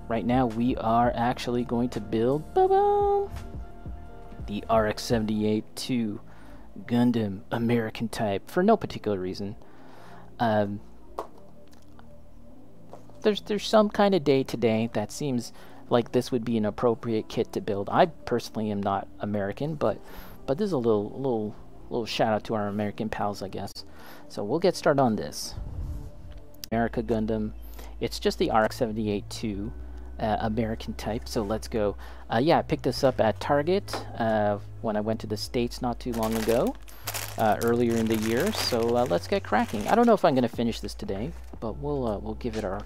right now we are actually going to build the RX-78-2 Gundam American type for no particular reason. There's some kind of day today that seems like this would be an appropriate kit to build. I personally am not American, but this is a little shout out to our American pals, I guess. So we'll get started on this. Murica Gundam. It's just the RX-78-2 American type. So let's go. Yeah, I picked this up at Target when I went to the States not too long ago, earlier in the year. So let's get cracking. I don't know if I'm gonna finish this today, but we'll give it our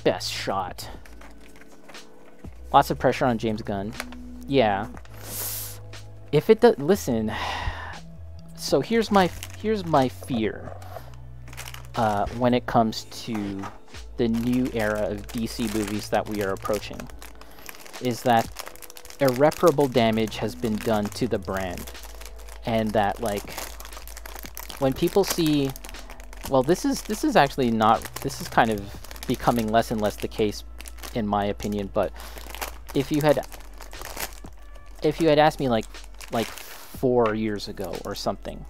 best shot. Lots of pressure on James Gunn. Yeah. If it does, listen. So here's my fear when it comes to the new era of DC movies that we are approaching, is that irreparable damage has been done to the brand, and that, like, when people see, well, this is actually not, this is kind of becoming less and less the case in my opinion, but if you had asked me like 4 years ago or something,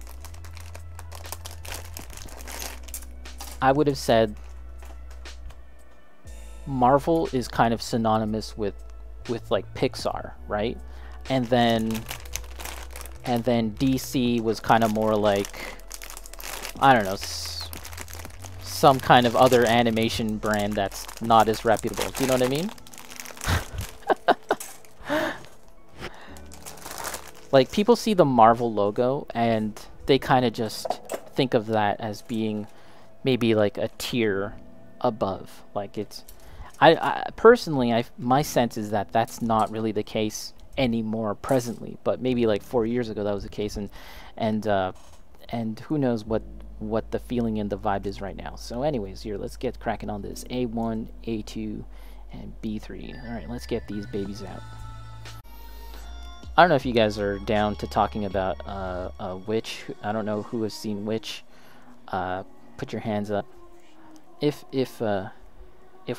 I would have said Marvel is kind of synonymous with like Pixar, right? And then DC was kind of more like, I don't know, some kind of other animation brand that's not as reputable. Do you know what I mean? Like, people see the Marvel logo and they kind of just think of that as being maybe like a tier above. Like, it's, I personally, my sense is that that's not really the case anymore presently, but maybe like 4 years ago that was the case, and who knows what the feeling and the vibe is right now. So anyways, here, let's get cracking on this. A1, A2, and B3. All right, let's get these babies out. I don't know if you guys are down to talking about Witch. I don't know who has seen Witch. Put your hands up. If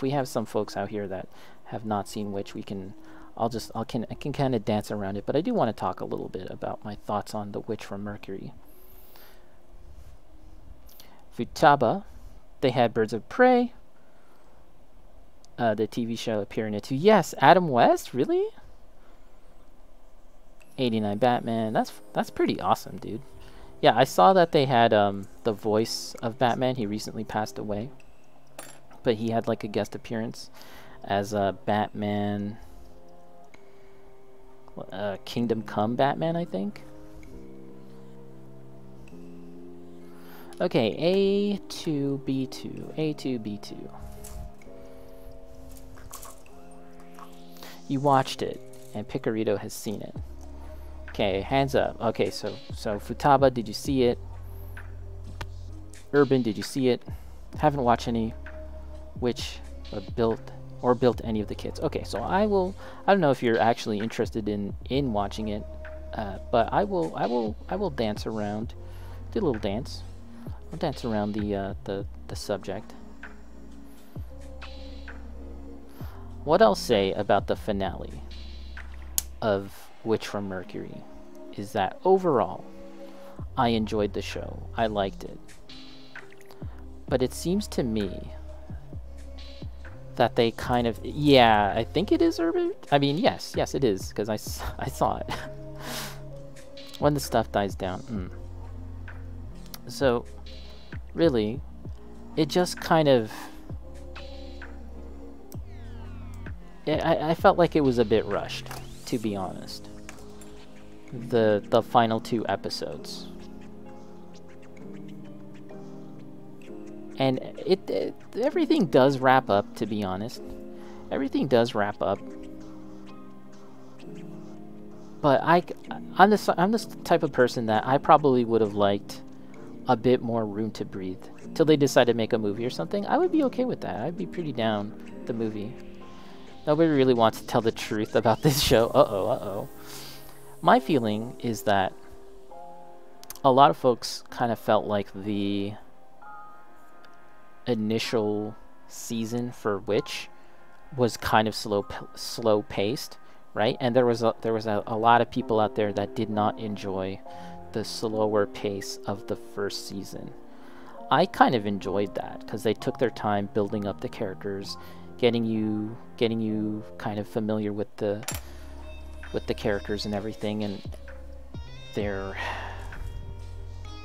we have some folks out here that have not seen Witch, I can kind of dance around it. But I do want to talk a little bit about my thoughts on the Witch from Mercury. Futaba, they had Birds of Prey. The TV show appearing it too. Yes, Adam West, really? 89 Batman. That's pretty awesome, dude. Yeah, I saw that they had the voice of Batman. He recently passed away, but he had like a guest appearance as Batman, Kingdom Come Batman, I think. Okay, A2B2, A2B2. You watched it, and Picarito has seen it. Okay, hands up. Okay, so Futaba, did you see it? Urban, did you see it? Haven't watched any Witch or built any of the kits. Okay, so I don't know if you're actually interested in watching it, but I will dance around, do a little dance. I'll dance around the subject. What I'll say about the finale of Witch from Mercury is that overall I enjoyed the show. I liked it. But it seems to me that they kind of, yeah, I think it is Urban. I mean, yes it is, because I saw it. When the stuff dies down. So really, it just kind of, I felt like it was a bit rushed, to be honest. The final 2 episodes, and everything does wrap up, to be honest. Everything does wrap up, but I'm the type of person that I probably would have liked a bit more room to breathe till they decide to make a movie or something. I would be okay with that. I'd be pretty down with the movie. Nobody really wants to tell the truth about this show. Uh-oh. My feeling is that a lot of folks kind of felt like the initial season for Witch was kind of slow paced, right? And there was a lot of people out there that did not enjoy the slower pace of the first season. I kind of enjoyed that because they took their time building up the characters, getting you kind of familiar with the characters and everything, and their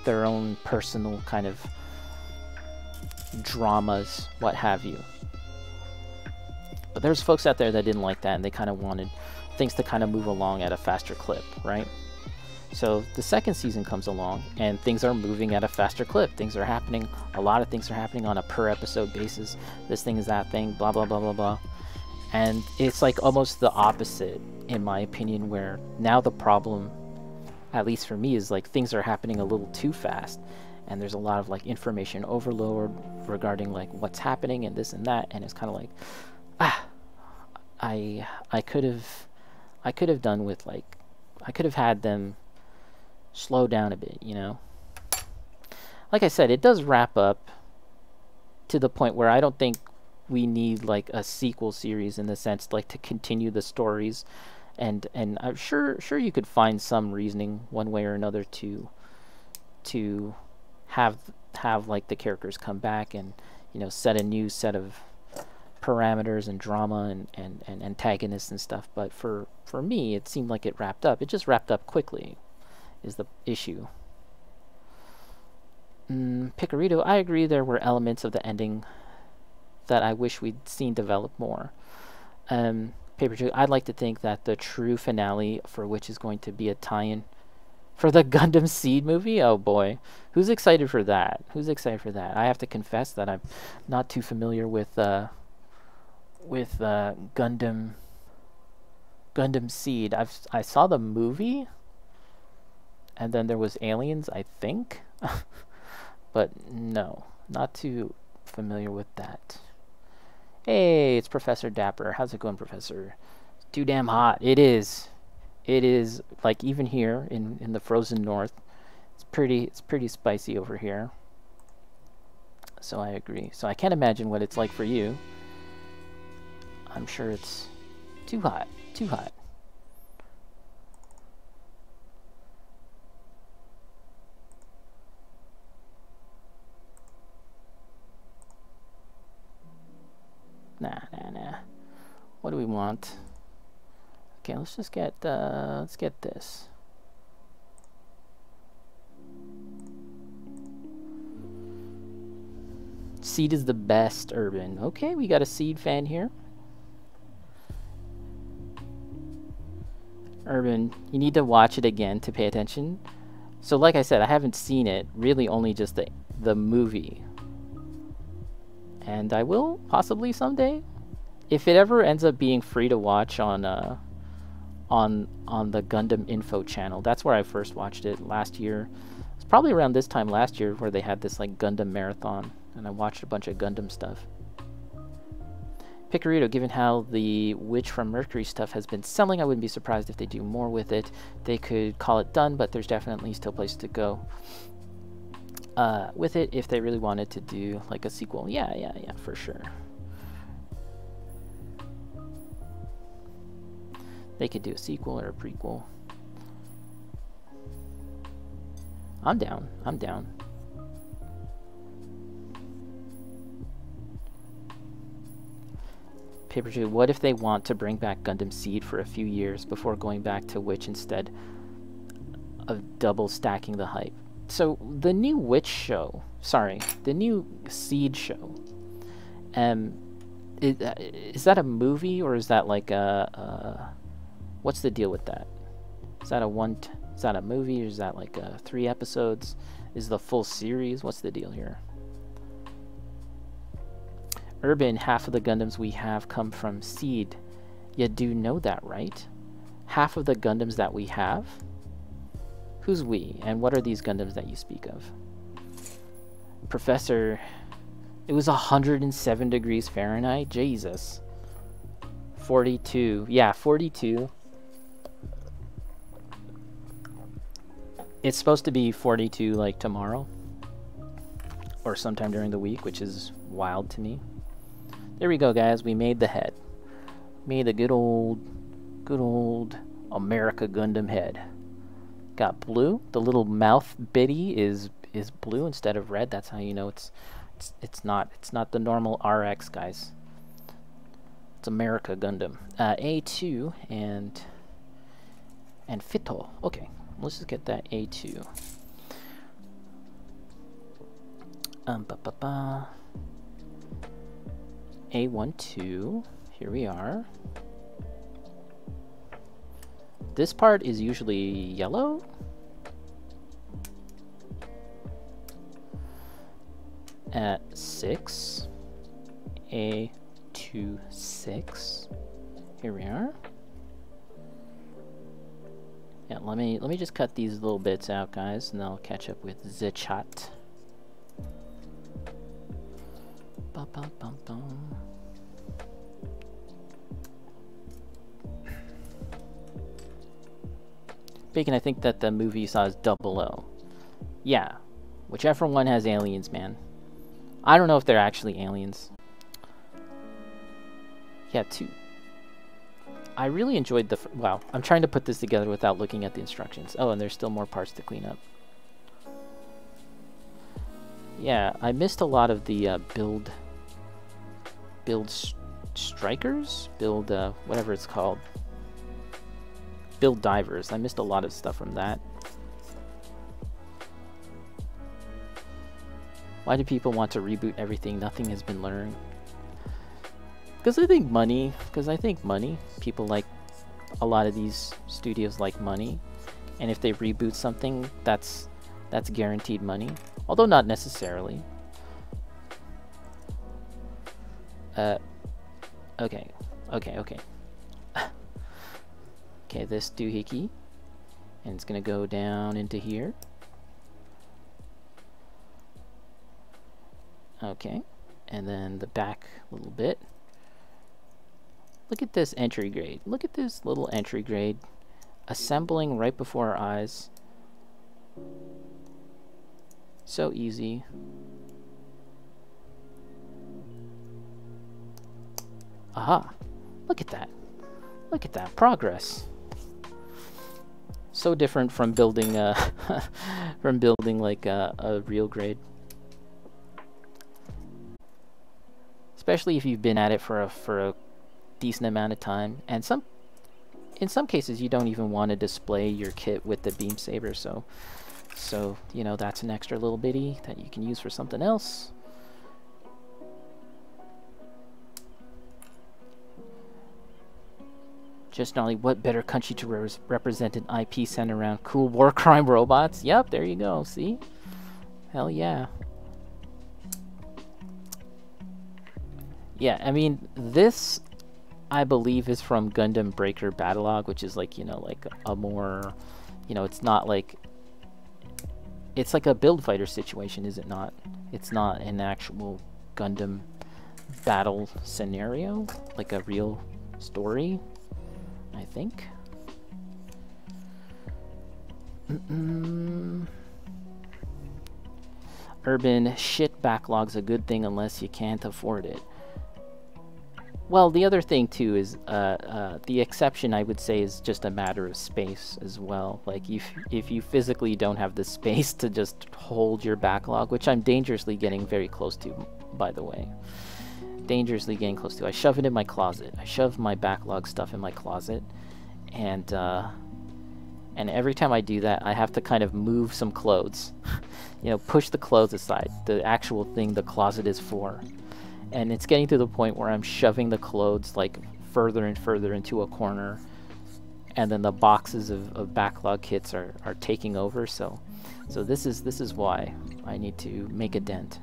own personal kind of dramas, what have you. But there's folks out there that didn't like that, and they kind of wanted things to kind of move along at a faster clip, right? So the second season comes along, and things are moving at a faster clip. Things are happening, a lot of things are happening on a per episode basis. This thing is that thing, blah, blah, blah, blah, blah. And it's like almost the opposite, in my opinion, where now the problem, at least for me, is like things are happening a little too fast. And there's a lot of like information overload regarding like what's happening and this and that. And it's kind of like, I could have done with like, I could have had them slow down a bit, you know? Like I said, it does wrap up to the point where I don't think we need like a sequel series in the sense like to continue the stories, and I'm sure you could find some reasoning one way or another to have like the characters come back and, you know, set a new set of parameters and drama and antagonists and stuff. But for me, it seemed like it wrapped up. It just wrapped up quickly is the issue. Picarito, I agree there were elements of the ending that I wish we'd seen develop more. Paper, I'd like to think that the true finale, for which is going to be a tie-in for the Gundam Seed movie. Oh boy, who's excited for that? Who's excited for that? I have to confess that I'm not too familiar with Gundam Seed. I saw the movie, and then there was Aliens, I think, but no, not too familiar with that. Hey, it's Professor Dapper. How's it going, Professor? It's too damn hot. It is. It is, like, even here in the frozen north, it's pretty spicy over here. So I agree. So I can't imagine what it's like for you. I'm sure it's too hot. Too hot. Nah. What do we want? Okay, let's just get let's get this. Seed is the best, Urban. Okay, we got a Seed fan here. Urban, you need to watch it again to pay attention. So like I said, I haven't seen it, really only just the movie. And I will possibly someday, if it ever ends up being free to watch on the Gundam Info channel. That's where I first watched it last year. It's probably around this time last year where they had this like Gundam marathon, and I watched a bunch of Gundam stuff. Picarito, given how the Witch from Mercury stuff has been selling, I wouldn't be surprised if they do more with it. They could call it done, but there's definitely still places to go with it if they really wanted to do like a sequel. Yeah, for sure. They could do a sequel or a prequel. I'm down. Paper 2, what if they want to bring back Gundam Seed for a few years before going back to Witch instead of double stacking the hype? So the new Witch show, sorry, the new Seed show, is that a movie or is that like a what's the deal with that? Is that a movie or is that like 3 episodes? Is the full series? What's the deal here? Urban, half of the Gundams we have come from Seed. You do know that, right? Half of the Gundams that we have? Who's we? And what are these Gundams that you speak of? Professor, it was 107 degrees Fahrenheit? Jesus. 42. Yeah, 42. It's supposed to be 42 like tomorrow. Or sometime during the week, which is wild to me. There we go, guys. We made the head. Made a good old America Gundam head. Got blue. The little mouth bitty is blue instead of red. That's how you know it's not the normal RX, guys. It's America Gundam. A2 and Fito. Okay, let's just get that A2. A12. Here we are. This part is usually yellow. At 6. A26. Here we are. Yeah, let me just cut these little bits out, guys, and I'll catch up with the chat. Bacon, I think that the movie you saw is 00. Yeah, whichever one has aliens, man. I don't know if they're actually aliens. Yeah, 2. I really enjoyed the... Wow, I'm trying to put this together without looking at the instructions. Oh, and there's still more parts to clean up. Yeah, I missed a lot of the build strikers? Build, whatever it's called. Build divers. I missed a lot of stuff from that. Why do people want to reboot everything? Nothing has been learned. Because I think money. People like, a lot of these studios like money. And if they reboot something, that's guaranteed money. Although not necessarily. Okay. Okay, this doohickey. And it's gonna go down into here. Okay. And then the back a little bit. Look at this entry grade. Look at this little entry grade. Assembling right before our eyes. So easy. Aha! Look at that. Look at that progress. So different from building like a real grade. Especially if you've been at it for a decent amount of time, and in some cases you don't even want to display your kit with the beam saber, so you know, that's an extra little bitty that you can use for something else. Just not only what better country to represent an IP centered around cool war crime robots. Yep, there you go. See? Hell yeah. Yeah, I mean, this, I believe, is from Gundam Breaker Battlelog, which is like, you know, like a more, you know, it's not like, it's like a build fighter situation, is it not? It's not an actual Gundam battle scenario, like a real story, I think. Urban shit backlog's a good thing unless you can't afford it. Well, the other thing too is the exception, I would say, is just a matter of space as well. Like if you physically don't have the space to just hold your backlog, which I'm dangerously getting very close to, by the way. Dangerously getting close to. I shove it in my closet. I shove my backlog stuff in my closet, and every time I do that, I have to kind of move some clothes. You know, push the clothes aside, the actual thing the closet is for. And it's getting to the point where I'm shoving the clothes like further and further into a corner, and then the boxes of backlog kits are taking over. So this is why I need to make a dent.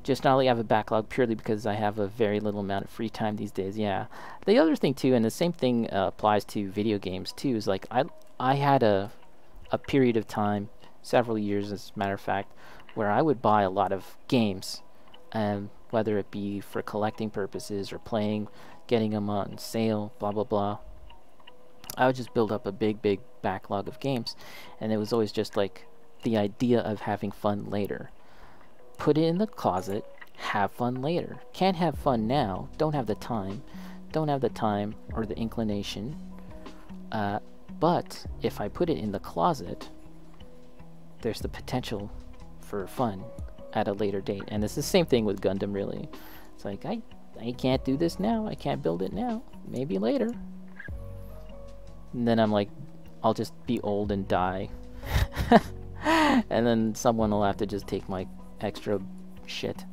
Just not only have a backlog purely because I have a very little amount of free time these days. Yeah. The other thing too, and the same thing applies to video games too, is like I had a period of time, several years as a matter of fact, where I would buy a lot of games, whether it be for collecting purposes or playing, getting them on sale, blah blah blah. I would just build up a big backlog of games, and it was always just like the idea of having fun later. Put it in the closet, have fun later. Can't have fun now. Don't have the time. Don't have the time or the inclination. But if I put it in the closet, there's the potential for fun at a later date. And it's the same thing with Gundam, really. It's like, I can't do this now. I can't build it now. Maybe later. And then I'm like, I'll just be old and die. And then someone will have to just take my extra shit.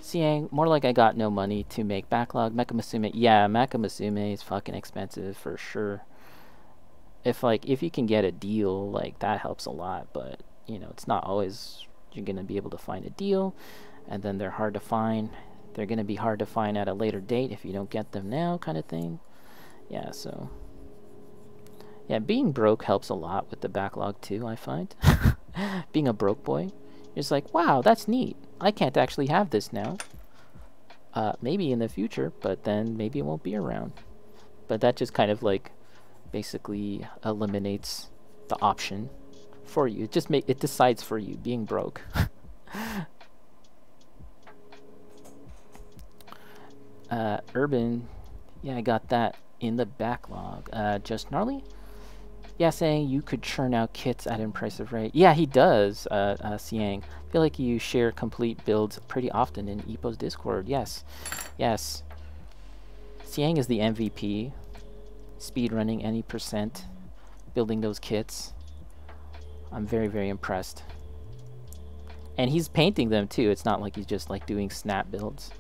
Siang, more like I got no money to make backlog. Mecha Musume, yeah, Mecha Musume is fucking expensive for sure. If you can get a deal, like, that helps a lot, but you know, it's not always you're gonna be able to find a deal, and then they're hard to find. They're gonna be hard to find at a later date if you don't get them now, kind of thing. Yeah, so yeah, being broke helps a lot with the backlog too, I find. Being a broke boy, you're just like, wow, that's neat. I can't actually have this now. Maybe in the future, but then maybe it won't be around. But that just kind of like basically eliminates the option for you. It decides for you, being broke. Urban, yeah, I got that in the backlog. Just Gnarly? Yeah, saying you could churn out kits at impressive rate. Yeah, he does, Siang. I feel like you share complete builds pretty often in Ipo's Discord. Yes. Yes. Siang is the MVP. Speedrunning any percent. Building those kits. I'm very, very impressed. And he's painting them too. It's not like he's just like doing snap builds.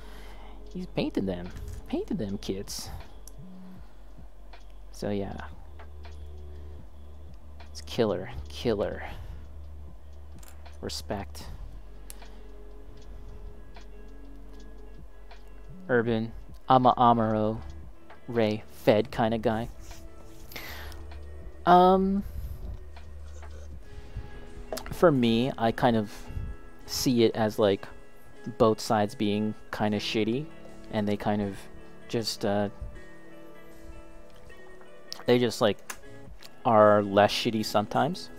He's painted them. Painted them kits. So yeah. It's killer. Killer. Respect. Urban. I'm a Amaro Ray Fed kind of guy. For me, I kind of see it as like both sides being kind of shitty, and they kind of just they just like are less shitty sometimes.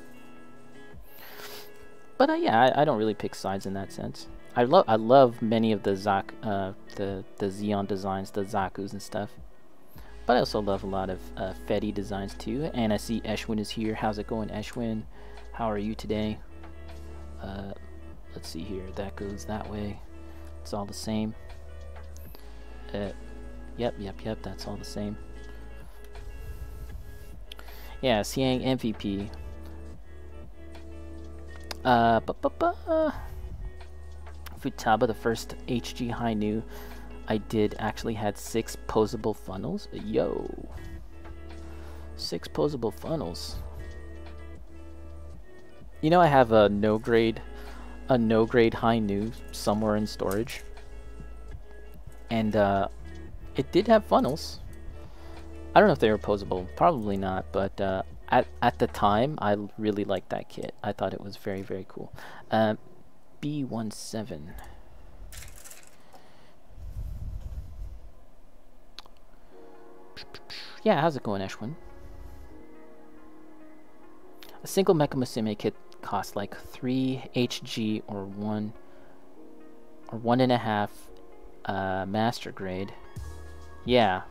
But yeah, I don't really pick sides in that sense. I love many of the the Xeon designs, the Zaku's and stuff. But I also love a lot of Fetty designs too. And I see Eshwin is here. How's it going, Eshwin? How are you today? Let's see here. That goes that way. It's all the same. Yep. That's all the same. Yeah, Siang MVP. Futaba, the first HG high new I did actually had 6 posable funnels. Yo. 6 posable funnels. You know, I have a no grade high new somewhere in storage. And it did have funnels. I don't know if they were posable, probably not, but at the time I really liked that kit. I thought it was very, very cool. B17. Yeah, how's it going, Eshwin? A single Mecha Musume kit costs like 3 HG or 1.5 master grade. Yeah,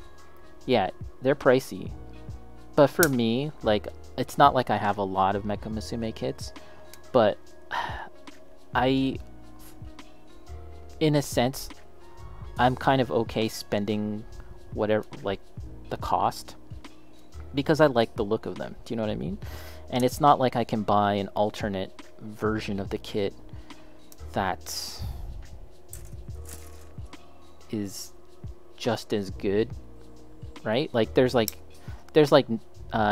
they're pricey. But for me, like, it's not like I have a lot of Mecha Musume kits, but in a sense, I'm kind of okay spending whatever, like, the cost, because I like the look of them. Do you know what I mean? And it's not like I can buy an alternate version of the kit that is just as good, right? Like there's like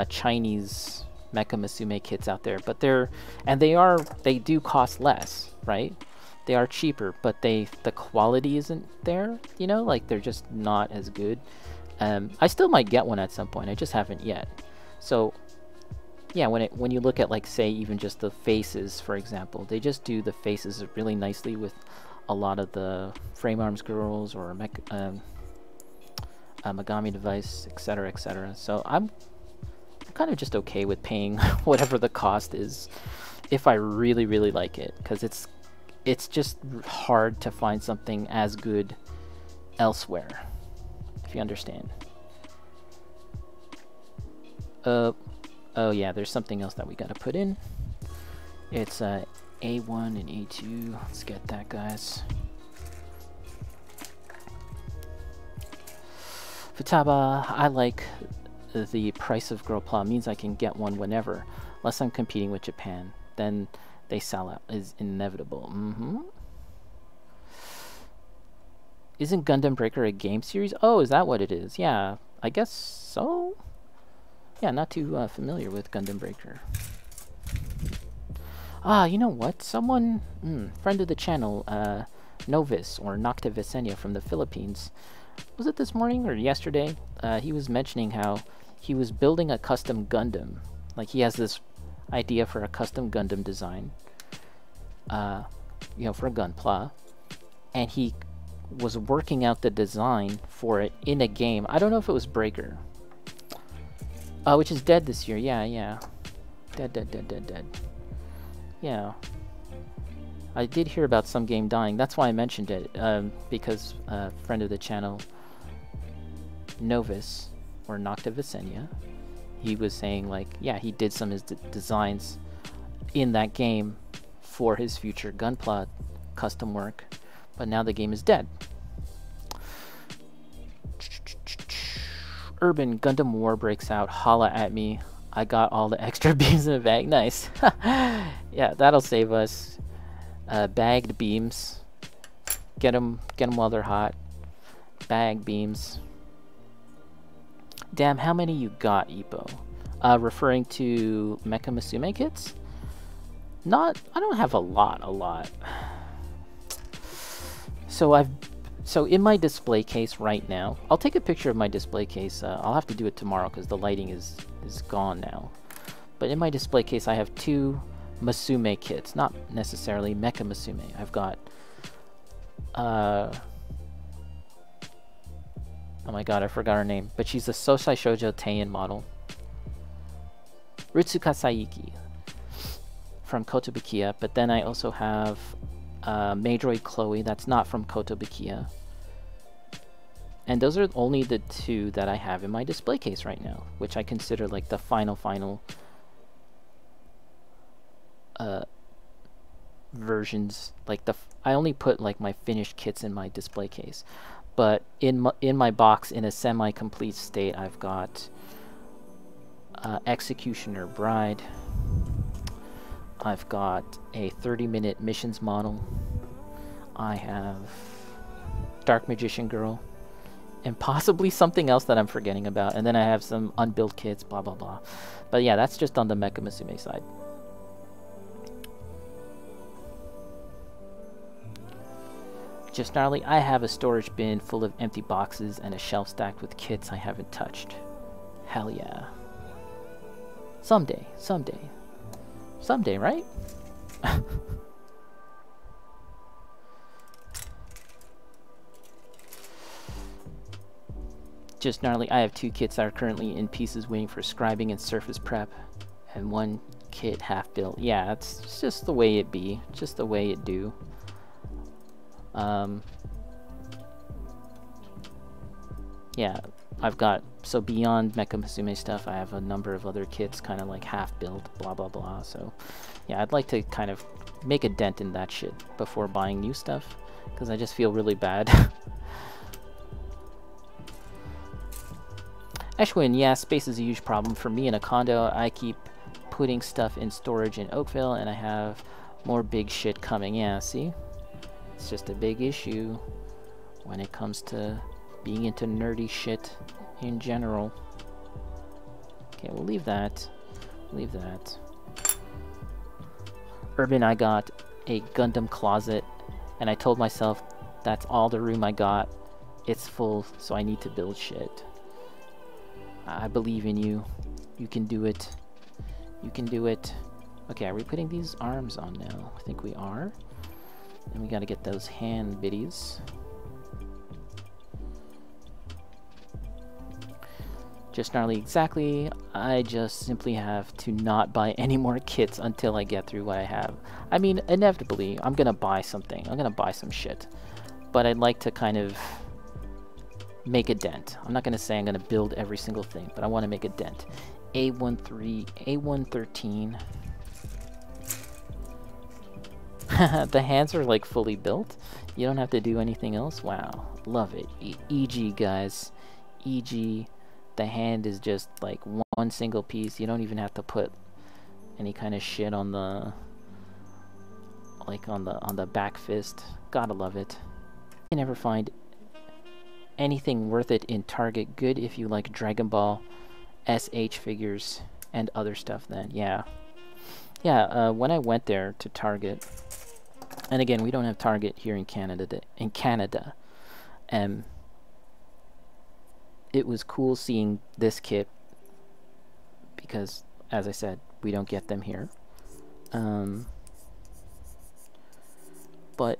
Chinese Mecha Musume kits out there, but they do cost less, right? They are cheaper, but the quality isn't there, you know, like they're just not as good. I still might get one at some point, I just haven't yet. So yeah, when you look at, like, say even just the faces, for example, they just do the faces really nicely with a lot of the Frame Arms girls or Megami Device, etc., etc. So I'm kind of just okay with paying whatever the cost is. if I really, really like it, because it's just hard to find something as good elsewhere, if you understand. Oh yeah, there's something else that we gotta put in. It's A1 and A2. Let's get that, guys. Futaba, I like the price of Girl Pla means I can get one whenever, unless I'm competing with Japan. Then they sell out, is inevitable. Isn't Gundam Breaker a game series? Oh, is that what it is? Yeah, I guess so. Yeah, not too familiar with Gundam Breaker. Ah, you know what? Someone, friend of the channel, Novis, or Noctivisenia from the Philippines, was it this morning or yesterday? He was mentioning how he was building a custom Gundam. Like, he has this idea for a custom Gundam design, you know, for a Gunpla, and he was working out the design for it in a game. I don't know if it was Breaker, which is dead this year. Yeah. Dead. Yeah. I did hear about some game dying. That's why I mentioned it, because a friend of the channel, Novis, or Noctivisenia, he was saying, like, yeah, he did some of his designs in that game for his future Gunpla custom work, but now the game is dead. Urban Gundam War breaks out. Holla at me. I got all the extra beams in the bag. Nice. Yeah, that'll save us. Bagged beams. Get them while they're hot. Bag beams. Damn, how many you got, Ippo? Referring to Mecha Musume kits? I don't have a lot. So in my display case right now, I'll take a picture of my display case. I'll have to do it tomorrow because the lighting is gone now. But in my display case, I have 2 Musume kits, not necessarily Mecha Musume. I've got, oh my god, I forgot her name, but she's a Sosai Shoujo Teian model. Ritsuka Saiki from Kotobukiya, but then I also have Maydroid Chloe, that's not from Kotobukiya. And those are only the 2 that I have in my display case right now, which I consider like the final versions. Like I only put like my finished kits in my display case. But in my box, in a semi-complete state, I've got Executioner Bride. I've got a 30-minute missions model. I have Dark Magician Girl. And possibly something else that I'm forgetting about. And then I have some unbuilt kits, blah, blah, blah. But yeah, that's just on the Mecha Musume side. Just gnarly, I have a storage bin full of empty boxes and a shelf stacked with kits I haven't touched. Hell yeah. Someday, right? Just gnarly, I have 2 kits that are currently in pieces waiting for scribing and surface prep, and 1 kit half built. Yeah, it's just the way it be, just the way it do. Yeah, I've got, so beyond Mecha Musume stuff, I have a number of other kits kind of like half built, blah blah blah. So yeah, I'd like to kind of make a dent in that shit before buying new stuff, because I just feel really bad. Eshwin, yeah, space is a huge problem for me in a condo. I keep putting stuff in storage in Oakville, and I have more big shit coming. Yeah, see? It's just a big issue when it comes to being into nerdy shit in general. Okay, we'll leave that. Leave that. Urban, I got a Gundam closet, and I told myself that's all the room I got. It's full, so I need to build shit. I believe in you. You can do it. You can do it. Okay, are we putting these arms on now? I think we are. And we gotta get those hand biddies. Just gnarly, exactly. I just simply have to not buy any more kits until I get through what I have. I mean, inevitably, I'm gonna buy something. I'm gonna buy some shit. But I'd like to kind of make a dent. I'm not gonna say I'm gonna build every single thing, but I want to make a dent. A13, A113. The hands are like fully built. You don't have to do anything else. Wow, love it. EG, guys. EG. The hand is just like one single piece. You don't even have to put any kind of shit on the on the back fist. Gotta love it. You can never find anything worth it in Target. Good if you like Dragon Ball SH figures and other stuff. Then yeah, when I went there to Target, and again, we don't have Target here in Canada. It was cool seeing this kit because, as I said, we don't get them here. But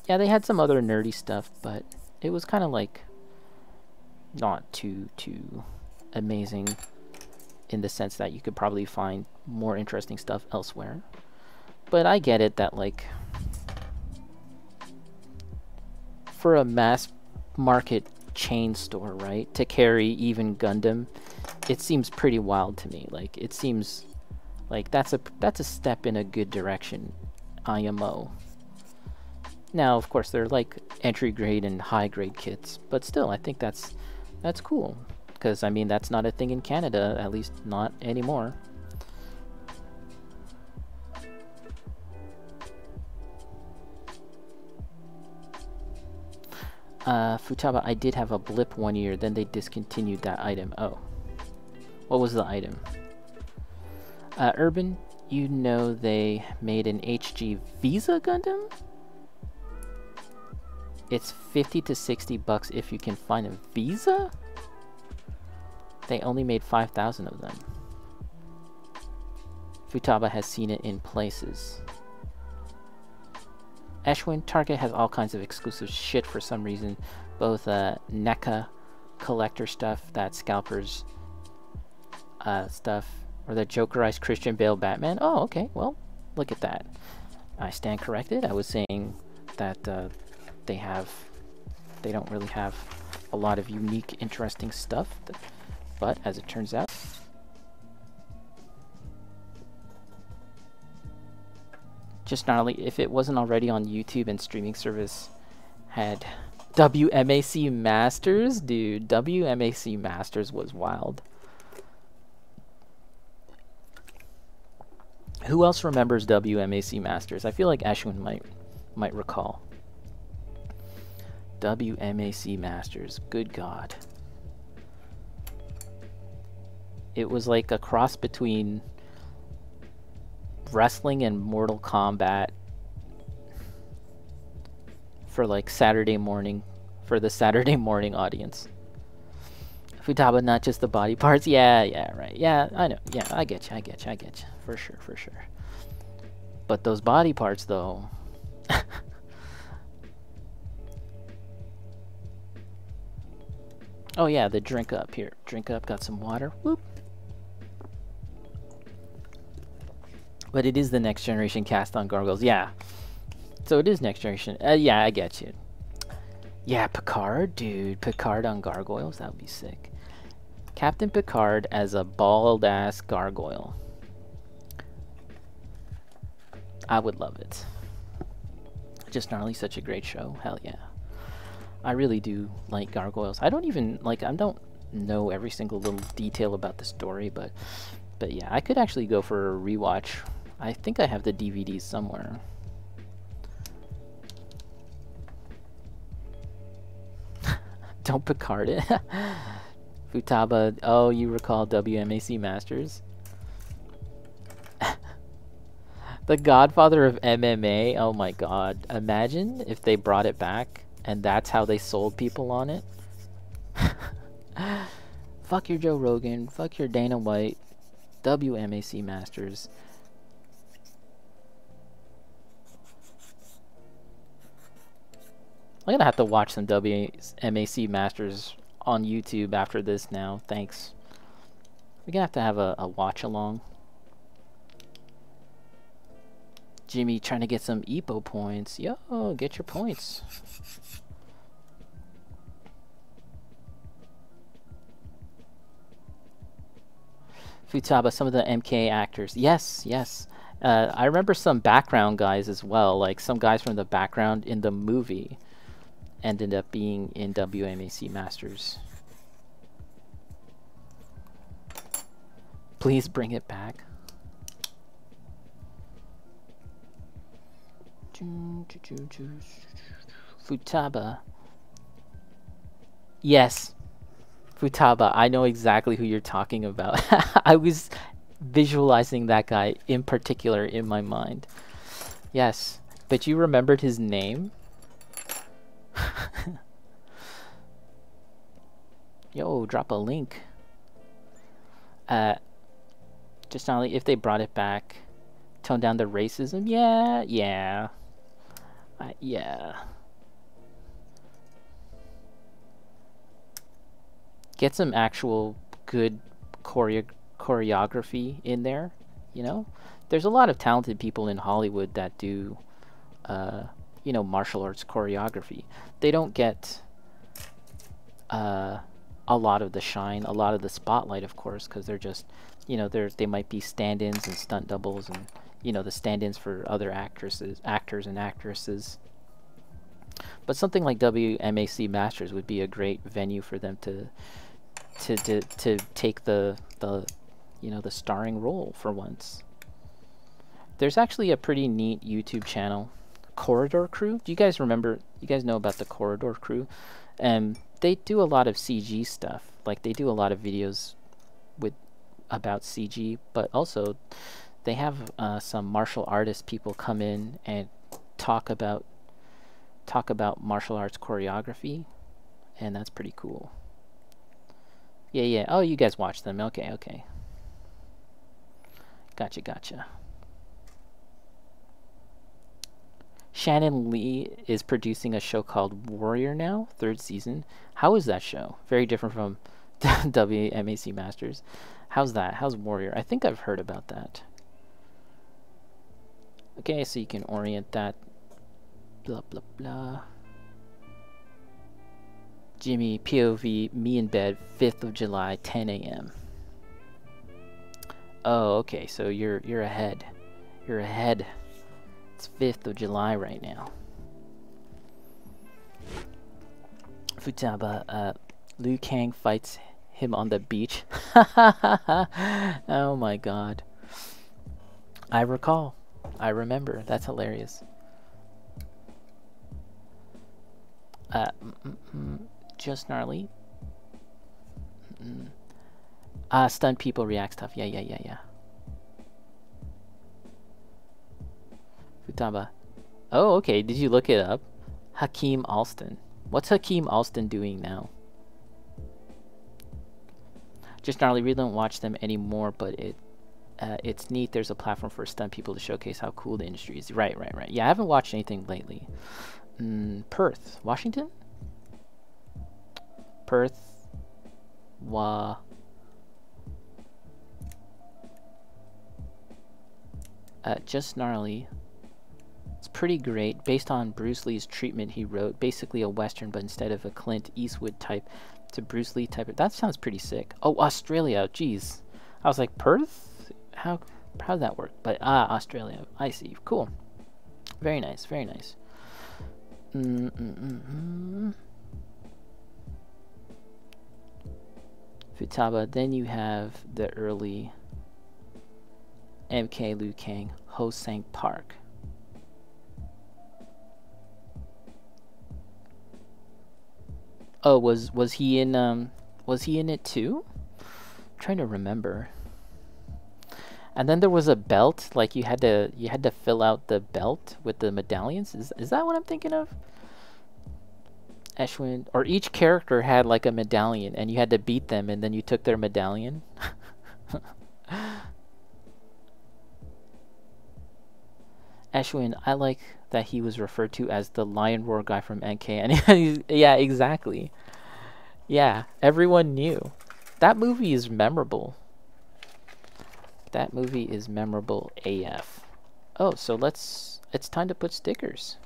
yeah, they had some other nerdy stuff, but it was kind of like not too amazing in the sense that you could probably find more interesting stuff elsewhere. But I get it that, like, for a mass market chain store, right, to carry even Gundam, it seems pretty wild to me. Like, it seems like that's a step in a good direction, IMO. Now, of course, they're like entry grade and high grade kits, but still, I think that's cool, because I mean that's not a thing in Canada, at least not anymore. Futaba, I did have a blip one year, then they discontinued that item. Oh. What was the item? Urban, you know they made an HG Visa Gundam? It's 50 to 60 bucks if you can find a Visa? They only made 5,000 of them. Futaba has seen it in places. Eshwin, Target has all kinds of exclusive shit for some reason. Both NECA collector stuff, that scalpers stuff, or the Jokerized Christian Bale Batman. Oh, okay, well, look at that. I stand corrected. I was saying that they don't really have a lot of unique, interesting stuff, but as it turns out, just gnarly. If it wasn't already on YouTube and streaming service had WMAC Masters, dude, WMAC Masters was wild. Who else remembers WMAC Masters? I feel like Ashwin might recall. WMAC Masters, good God. It was like a cross between wrestling and Mortal Kombat for like Saturday morning, for the Saturday morning audience. Futaba, not just the body parts. Yeah, right. Yeah, I know. Yeah, I get you. For sure. But those body parts, though. Oh yeah, the drink up here. Drink up, got some water. Whoop. But it is the next generation cast on gargoyles. Yeah. So it is next generation. Yeah, I get you. Yeah, Picard, dude. Picard on gargoyles. That would be sick. Captain Picard as a bald-ass gargoyle. I would love it. Just gnarly, such a great show. Hell yeah. I really do like gargoyles. I don't even, like, I don't know every single little detail about the story, but yeah, I could actually go for a rewatch. I think I have the DVDs somewhere. Don't Picard it. Futaba, oh, you recall WMAC Masters? The godfather of MMA? Oh my god. Imagine if they brought it back and that's how they sold people on it. Fuck your Joe Rogan. Fuck your Dana White. WMAC Masters. I'm gonna have to watch some WMAC Masters on YouTube after this now. Thanks. We're gonna have to have a watch along. Jimmy trying to get some EPO points. Yo, get your points. Futaba, some of the MK actors. Yes, yes. I remember some background guys as well, like some guys from the background in the movie ended up being in WMAC Masters. Please bring it back. Futaba. Yes. Futaba, I know exactly who you're talking about. I was visualizing that guy in particular in my mind. Yes, but you remembered his name? Yo, drop a link. Just not only if they brought it back, tone down the racism. Yeah, yeah. Yeah. Get some actual good choreography in there, you know? There's a lot of talented people in Hollywood that do, you know, martial arts choreography. They don't get a lot of the shine, a lot of the spotlight, of course, because they're just, you know, they might be stand-ins and stunt doubles and, you know, the stand-ins for other actors and actresses. But something like WMAC Masters would be a great venue for them to take the you know, the starring role for once. There's actually a pretty neat YouTube channel, Corridor Crew. Do you guys remember? You guys know about the Corridor Crew? They do a lot of CG stuff. Like they do a lot of videos about CG, but also they have some martial artist people come in and talk about martial arts choreography, and that's pretty cool. Yeah, yeah. Oh, you guys watch them. Okay, okay. Gotcha. Shannon Lee is producing a show called Warrior now, 3rd season. How is that show? Very different from WMAC Masters. How's that? How's Warrior? I think I've heard about that. Okay, so you can orient that. Blah, blah, blah. Jimmy, POV, me in bed, 5th of July, 10 a.m. Oh, okay, so you're ahead. You're ahead. It's 5th of July right now. Futaba, Liu Kang fights him on the beach. Oh my god. I recall. I remember. That's hilarious. Just gnarly. Stunt people react stuff. Yeah. Futaba. Oh, okay. Did you look it up? Hakeem Alston. What's Hakeem Alston doing now? Just gnarly. We don't watch them anymore, but it's neat. There's a platform for stunt people to showcase how cool the industry is. Right. Yeah, I haven't watched anything lately. Perth, Washington. Perth. Just gnarly. It's pretty great. Based on Bruce Lee's treatment, he wrote basically a Western, but instead of a Clint Eastwood type, to Bruce Lee type. That sounds pretty sick. Oh, Australia. Jeez. I was like, Perth? How'd that work? But Australia. I see. Cool. Very nice. Very nice. Futaba. Then you have the early MK Liu Kang, Ho Sang Park. Oh, was he in it too? I'm trying to remember. And then there was a belt, like you had to fill out the belt with the medallions. Is that what I'm thinking of? Eshwin, or each character had like a medallion and you had to beat them and then you took their medallion. Eshwin, I like that he was referred to as the Lion Roar guy from NK, and yeah, exactly. Yeah, everyone knew. That movie is memorable. That movie is memorable AF. Oh, so it's time to put stickers.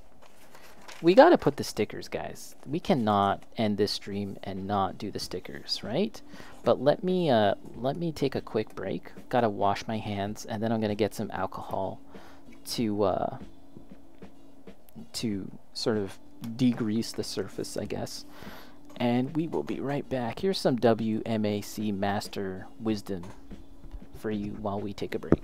We gotta put the stickers, guys. We cannot end this stream and not do the stickers, right? But let me take a quick break. Gotta wash my hands, and then I'm gonna get some alcohol to sort of degrease the surface, I guess. And we will be right back. Here's some WMAC Master Wisdom for you while we take a break.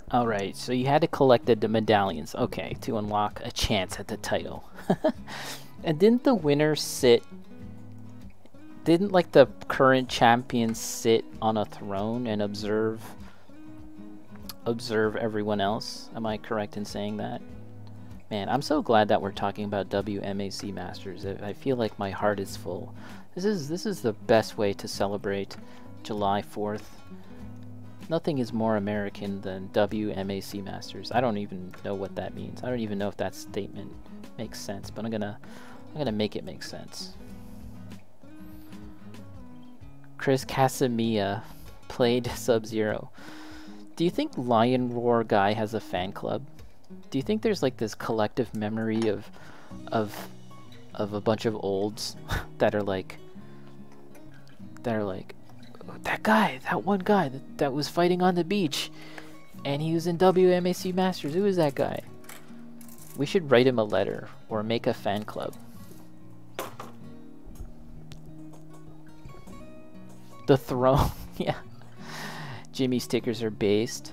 Alright, so you had to collect the medallions, okay, to unlock a chance at the title. And didn't the winner sit... Didn't, like, the current champion sit on a throne and observe everyone else? Am I correct in saying that? Man, I'm so glad that we're talking about WMAC Masters. I feel like my heart is full. This is the best way to celebrate July 4th. Nothing is more American than WMAC Masters. I don't even know what that means. I don't even know if that statement makes sense, but I'm gonna make it make sense. Chris Casamia played Sub-Zero. Do you think Lion Roar guy has a fan club? Do you think there's like this collective memory of a bunch of olds that are like that guy, that one guy that was fighting on the beach, and he was in WMAC Masters. Who is that guy? We should write him a letter or make a fan club. The throne, yeah. Jimmy stickers are based.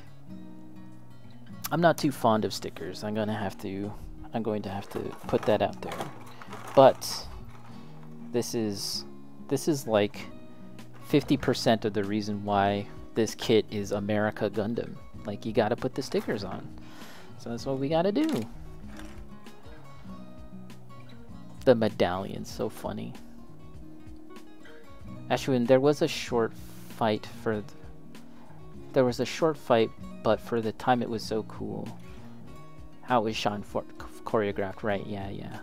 I'm not too fond of stickers. I'm going to have to put that out there. But this is like 50% of the reason why this kit is America Gundam. Like, you gotta put the stickers on. So that's what we gotta do. The medallion's so funny. Ashwin, there was a short fight for... There was a short fight, but for the time it was so cool. How it was shot and choreographed, right? Yeah, yeah.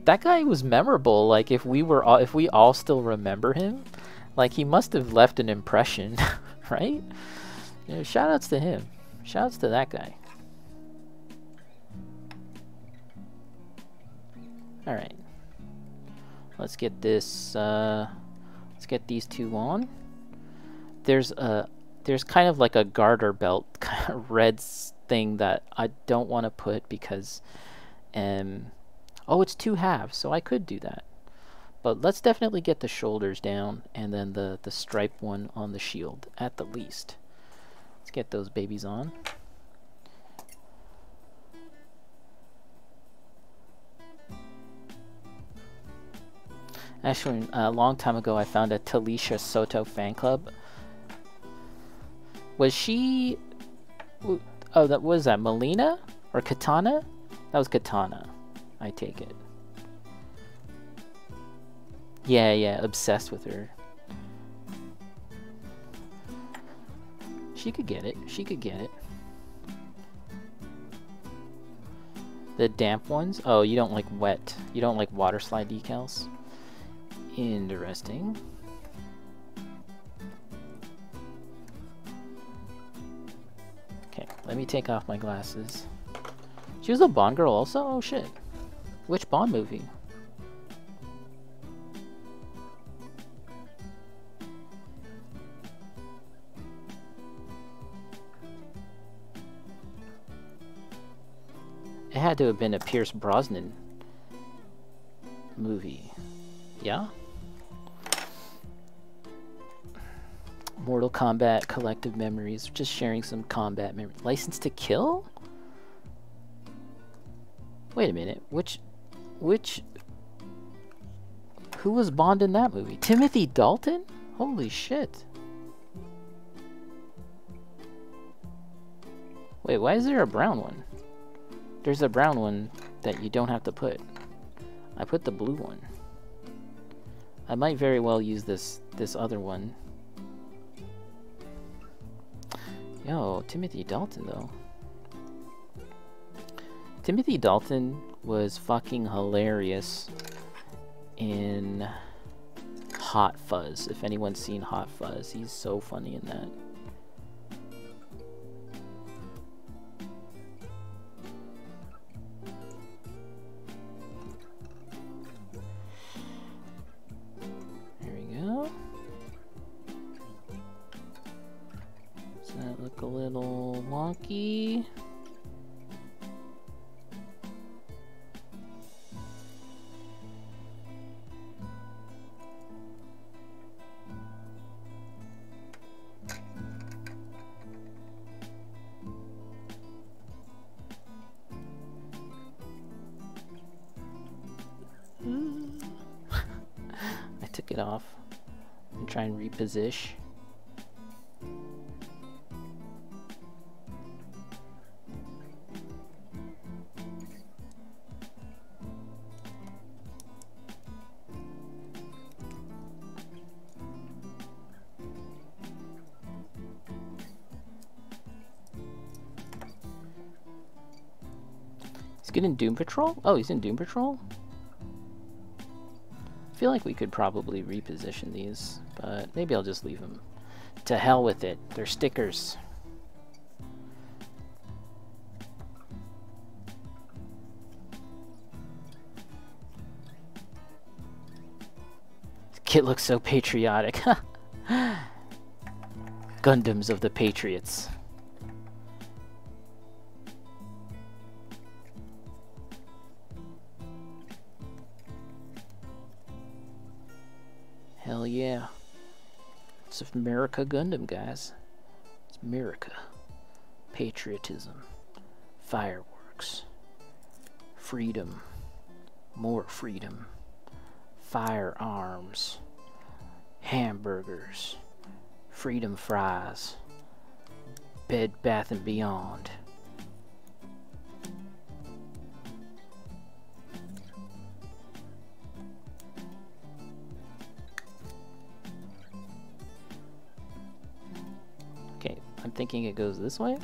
That guy was memorable. Like if we all still remember him, like he must have left an impression, right? You know, shout outs to him. Shout outs to that guy. All right. Let's get this. Let's get these two on. There's kind of like a garter belt kind of red thing that I don't want to put because, oh, it's 2 halves, so I could do that. But let's definitely get the shoulders down and then the stripe one on the shield at the least. Let's get those babies on. Actually, a long time ago, I found a Talisha Soto fan club. Was she... Oh, that was that Melina? Or Katana? That was Katana. I take it. Yeah, yeah, obsessed with her. She could get it. She could get it. The damp ones? Oh, you don't like wet. You don't like water slide decals? Interesting. Okay, let me take off my glasses. She was a Bond girl also? Oh shit. Which Bond movie? It had to have been a Pierce Brosnan movie. Yeah? Mortal Kombat Collective Memories. Just sharing some combat memories. License to Kill? Wait a minute. Which... Who was Bond in that movie? Timothy Dalton? Holy shit. Wait, why is there a brown one? There's a brown one that you don't have to put. I put the blue one. I might very well use this other one. Yo, Timothy Dalton though. Timothy Dalton was fucking hilarious in Hot Fuzz. If anyone's seen Hot Fuzz, he's so funny in that. There we go. Does that look a little wonky? I took it off and try and reposition. He's good in Doom Patrol? Oh, he's in Doom Patrol? I feel like we could probably reposition these, but maybe I'll just leave them. To hell with it. They're stickers. This kit looks so patriotic. Gundams of the Patriots. Hell yeah. It's Murica Gundam, guys. It's Murica. Patriotism. Fireworks. Freedom. More freedom. Firearms. Hamburgers. Freedom fries. Bed Bath & Beyond. Okay, I'm thinking it goes this way.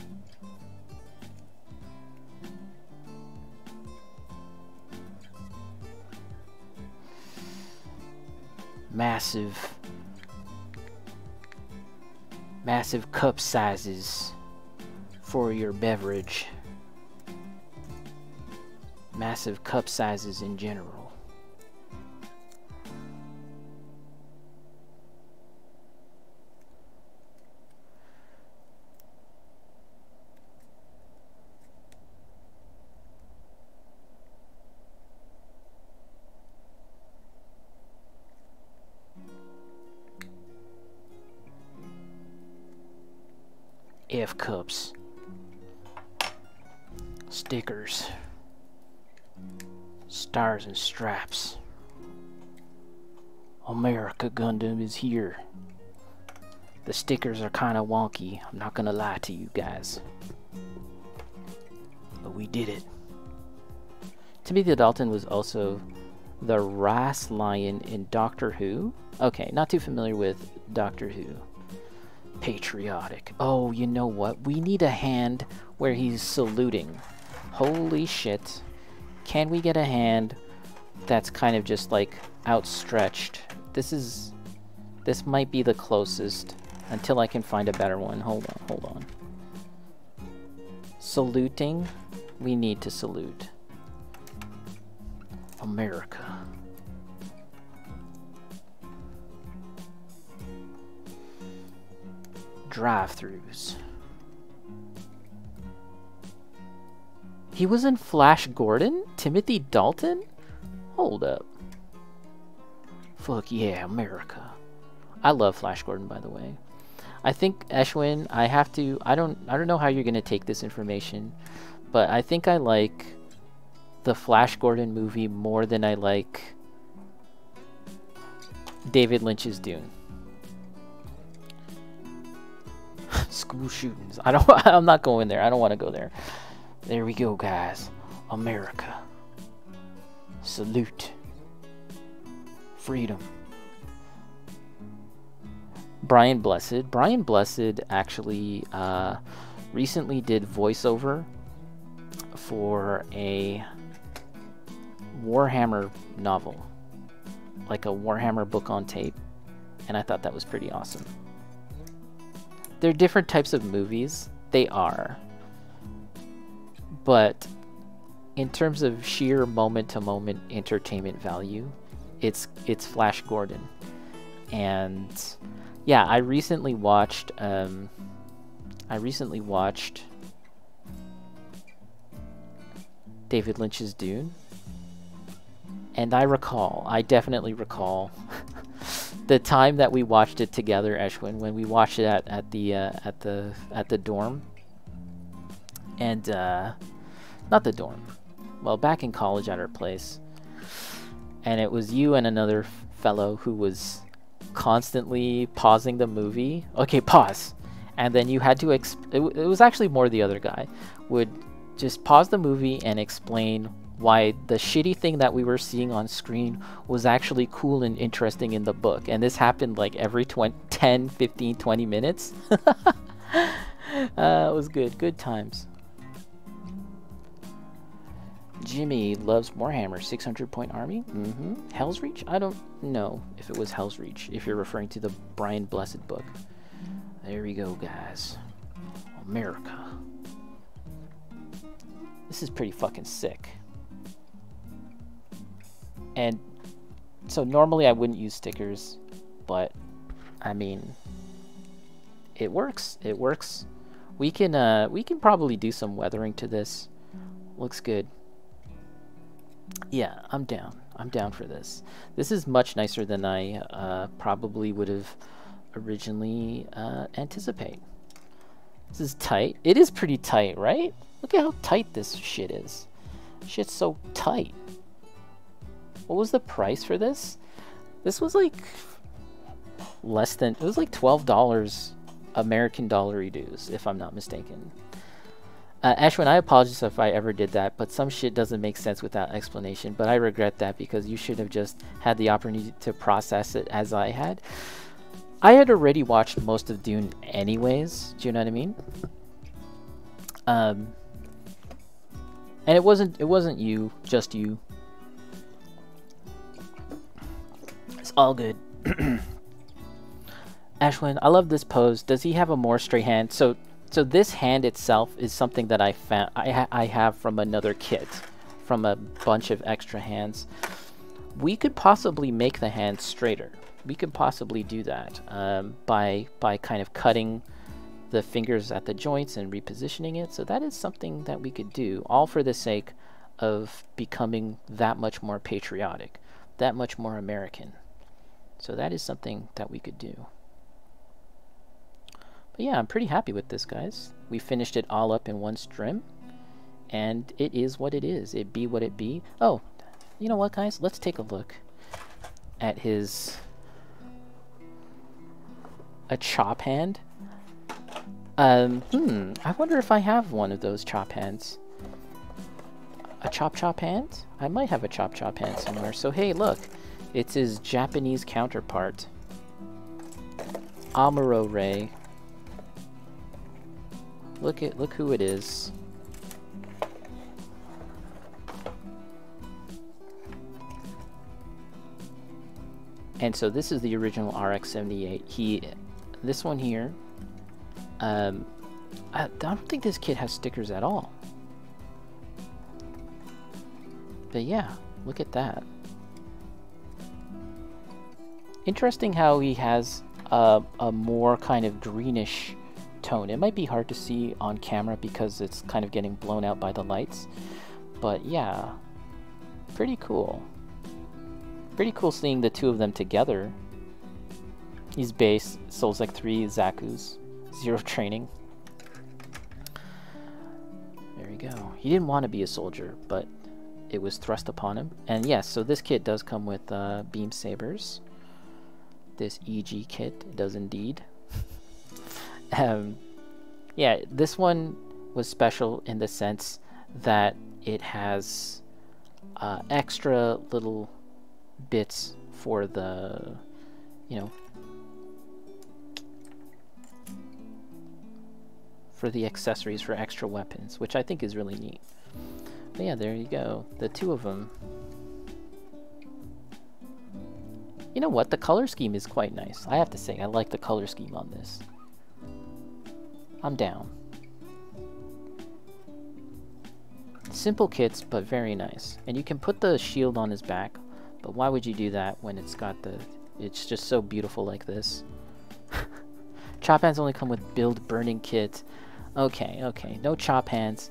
Massive cup sizes for your beverage. Massive cup sizes in general. F cups. Stickers. Stars and stripes. America Gundam is here. The stickers are kind of wonky, I'm not gonna lie to you guys. But we did it. Timothy Dalton was also the Rice Lion in Doctor Who. Okay, not too familiar with Doctor Who. Patriotic. Oh, you know what? We need a hand where he's saluting. Holy shit. Can we get a hand that's kind of just like outstretched? This might be the closest until I can find a better one. Hold on. Saluting. We need to salute. America. Drive-thrus. He was in Flash Gordon? Timothy Dalton? Hold up. Fuck yeah, America. I love Flash Gordon, by the way. I think, Eshwin, I don't know how you're gonna take this information, but I think I like the Flash Gordon movie more than I like David Lynch's Dune. School shootings. I'm not going there. I don't want to go there. There we go, guys. America. Salute. Freedom. Brian Blessed. Brian Blessed actually recently did voiceover for a Warhammer novel. Like a Warhammer book on tape. And I thought that was pretty awesome. They're different types of movies. They are. But in terms of sheer moment-to-moment entertainment value, it's Flash Gordon. And yeah, I recently watched David Lynch's Dune. And I definitely recall the time that we watched it together, Eshwin, when we watched it at the dorm. And not the dorm. Well, back in college at our place. And it was you and another fellow who was constantly pausing the movie. Okay, pause. And then you had to it was actually more the other guy would just pause the movie and explain why the shitty thing that we were seeing on screen was actually cool and interesting in the book. And this happened like every 10, 15, 20 minutes. It was good. Good times. Jimmy loves Warhammer. 600-point army? Hell's Reach? I don't know if it was Hell's Reach, if you're referring to the Brian Blessed book. There we go, guys. America. This is pretty fucking sick. And so normally I wouldn't use stickers, but I mean, it works. It works. We can probably do some weathering to this. Looks good. Yeah, I'm down. I'm down for this. This is much nicer than I probably would have originally anticipate. This is tight. It is pretty tight, right? Look at how tight this shit is. Shit's so tight. What was the price for this? This was like less than, it was like $12 American dollar dues, if I'm not mistaken. Ashwin, I apologize if I ever did that, but some shit doesn't make sense without explanation, but I regret that because you should have just had the opportunity to process it as I had. I had already watched most of Dune anyways, do you know what I mean? And it wasn't you, just you. It's all good. Ashwin, I love this pose. Does he have a more straight hand? So this hand itself is something that I found I have from another kit, from a bunch of extra hands. We could possibly make the hand straighter. We could possibly do that by kind of cutting the fingers at the joints and repositioning it. So that is something that we could do, all for the sake of becoming that much more patriotic, that much more American. So that is something that we could do. But yeah, I'm pretty happy with this, guys. We finished it all up in one stream, and it is what it is. It be what it be. Oh, you know what, guys? Let's take a look at his a chop hand. I wonder if I have one of those chop hands. A chop hand? I might have a chop hand somewhere. So hey, look, it's his Japanese counterpart, Amuro Ray. Look who it is. And so this is the original RX-78. This one here, I don't think this kit has stickers at all. But yeah, look at that. Interesting how he has a more kind of greenish tone. It might be hard to see on camera because it's kind of getting blown out by the lights. But yeah, pretty cool. Pretty cool seeing the two of them together. He's base, Soulsec 3, Zaku's, 0 training. There we go. He didn't want to be a soldier, but it was thrust upon him. And yes, so this kit does come with beam sabers. This EG kit does indeed. Yeah, this one was special in the sense that it has extra little bits for the, you know, for the accessories for extra weapons, which I think is really neat. But yeah, there you go, the two of them. You know what, the color scheme is quite nice. I have to say, I like the color scheme on this. I'm down. Simple kits, but very nice. And you can put the shield on his back, but why would you do that when it's got the... It's just so beautiful like this. Chop hands only come with build burning kit. Okay, okay, no chop hands.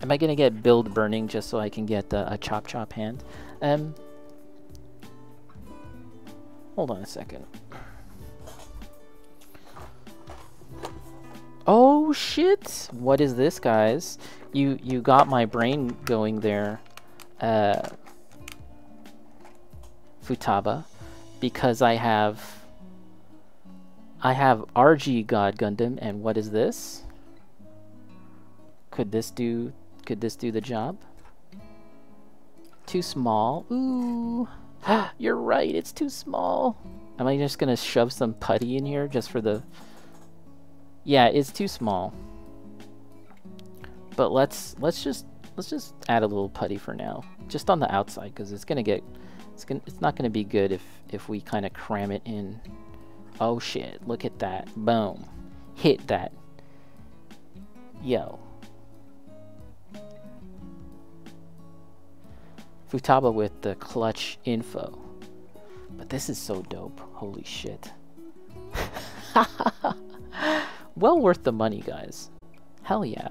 Am I gonna get build burning just so I can get a chop hand? Hold on a second. Oh shit! What is this, guys? You got my brain going there, Futaba, because I have RG God Gundam, and what is this? Could this do the job? Too small. Ooh. You're right, it's too small. Am I just gonna shove some putty in here just for the... Yeah, it's too small. But let's just add a little putty for now, just on the outside, because it's not gonna be good if we kind of cram it in. Oh shit! Look at that! Boom! Hit that! Yo! Futaba with the clutch info. But this is so dope. Holy shit. Well worth the money, guys. Hell yeah.